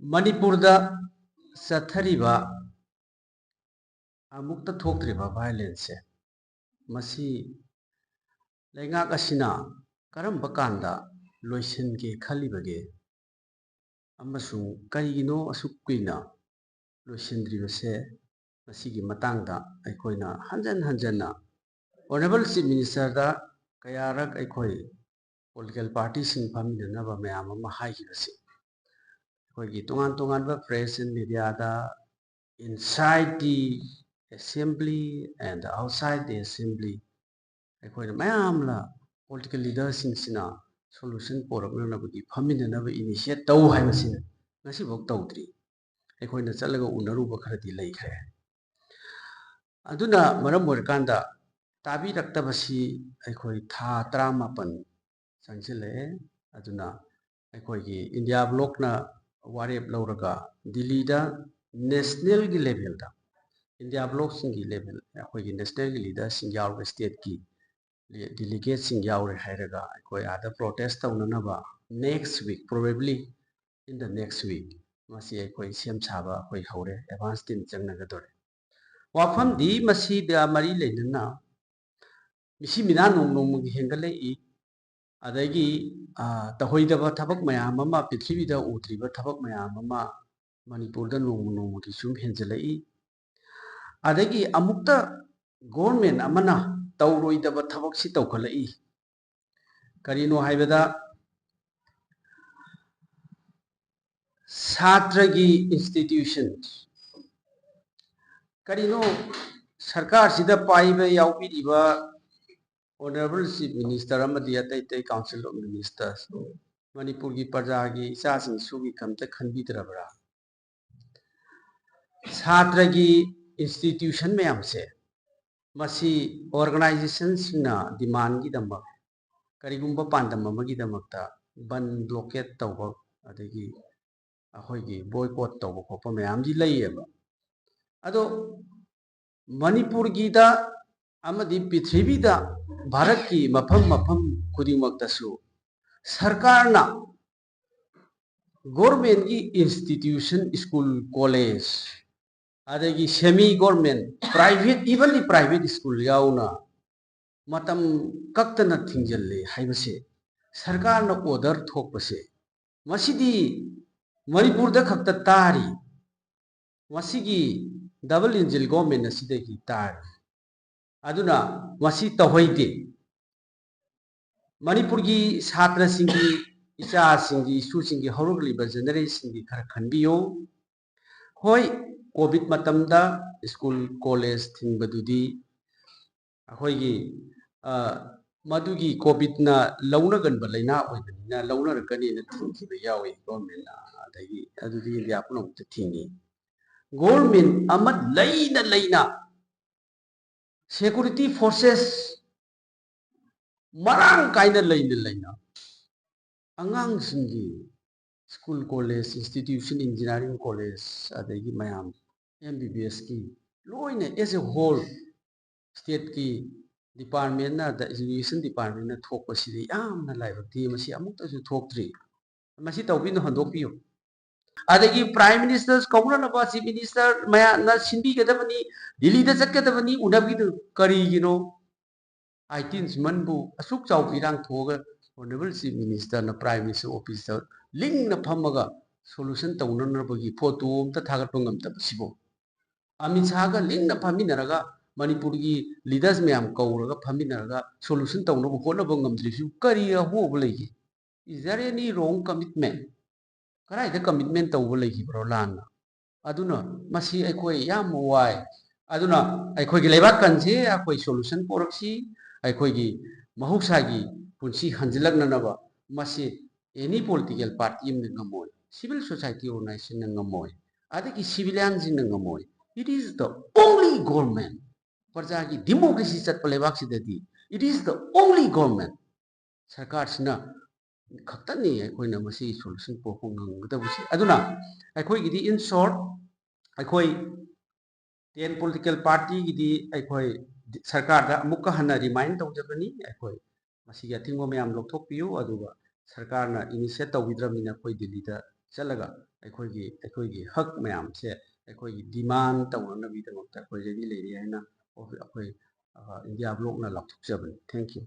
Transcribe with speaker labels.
Speaker 1: Manipurda Sathariba Amukta Thoktriba violence Masi Leingakna Karamba Kanda Loisin Ge Kalibage Amasung Karigino Asukwina Loisindribase Masigi Matangda Aikoina Hanjana Honorable Chief Minister da Kayarak Aikoi political parties in Paminava Mayama Haikasi Tongan press and media inside the assembly and outside the assembly political leaders in Sina solution for initiate tau Hamasin Nasi Bok Tautri Equina Salago Unaruba Krati Lake Aduna Maram Workanda Tabi Raktabasi Equi Tha Tramapan Sanchile Aduna Equi India Blockna Warep Lauraga Dilida national level da India block singi level akhoi national leader sing yaw state ki delegate sing yaw hairaga akhoi ada protest taunanaba next week probably in the next week masi akhoi sem chaba akhoi hore advance tin changnaga dore wafam di masi da mari lenna misi mina nong gi hengale I adagi tahoidaba thabak mayam ama prithivida utriba thabak mayam ama Manipur da nong ki sum henjalai adagi amukta government amana tauroidaba thabak si tawkhalai karino haibada satragi institutions karino sarkar sida paiba yaupiriba honorable chief minister amadi atai council of ministers Manipur gi praja gi isa sing sugi kamta khanbidrabra satragi institution mayamse masi organization singna demand gi damba karigumba pandam amagi damakta ban blockade tawba adagi ahoigi boycott tawba khopa mayam ji layeba ado Manipur gi da amadi prithvi da bharat ki mafam kudimakta su sarkarna government gi institution school college adagi semi government private even the private school yauna Matam Kaktana Thingjille haibase sarkarna order thokpase masidi Manipur da khakta tari masigi double engine government asidagi tari aduna masi tahoide Manipur gi satra singi isa singi isu singi horrible generation gi khara khanbiyo hoi covid matamda school college thingbadudi ahoigi madugi covid na launa ganba laina oibani launa rakani na thingkiba yawi government na adagi adudi india puno thingi government amad laina security forces marang kaina laina angang singi school college institution engineering college adagi mayam MBBS ki loina as a whole state ki department na the education department na thokpa sidi yamna laiba ti masi amukta su thoktri masi tawbino handokpiyo adagi prime minister kauna na ba chief minister maya na sinbi gadabani delhi da chakadabani unabidu karigino 18 manbu asuk chawpirang thoga honorable chief minister na prime minister officer link na phamaga solution tawnanabagi photo amta thagatpa ngamta sibo Amit Shah ga link na phaminaraga Manipur gi leaders mayam kauraga phaminaraga solution tawnaba honaba ngamdrisu kariga hoba legi is there any wrong commitment karai da commitment tawba legi bro lana aduna masi aikoi yam wai aduna aikoi gi lebak kanse aikoi solution poraksi aikoi gi mahuksa gi punsi hanjilakna naba masi any political party im ngamoi civil society organization ngamoi adagi civilians ngamoi it is the only government Parjagi democracy chat palebak sidadi it is the only government sarkar sina khaktani aikoina masi solution pokong ngadabusi aduna aikoi gidi in short aikoi 10 political party gidi aikoi sarkar da amukka hana remind tawjabani aikoi masi yatingo mayam lokthok piyo aduga sarkar na initiate tawidramina koi delhi da ꯆꯠꯂꯒ ꯑꯩꯈꯣꯏꯒꯤ ꯍꯛ ꯃꯌꯥꯝꯁꯦ ꯑꯩꯈꯣꯏꯒꯤ ꯗꯤꯃꯥꯟ ꯇꯧꯅꯅꯕꯒꯤꯗꯃꯛꯇ ꯑꯩꯈꯣꯏ ready ꯂꯩꯔꯤ ꯍꯥꯏꯅ ꯑꯩꯈꯣꯏ India ꯕ꯭ꯂꯣꯛꯅ ꯂꯥꯎꯊꯣꯛꯆꯕꯅꯤ thank you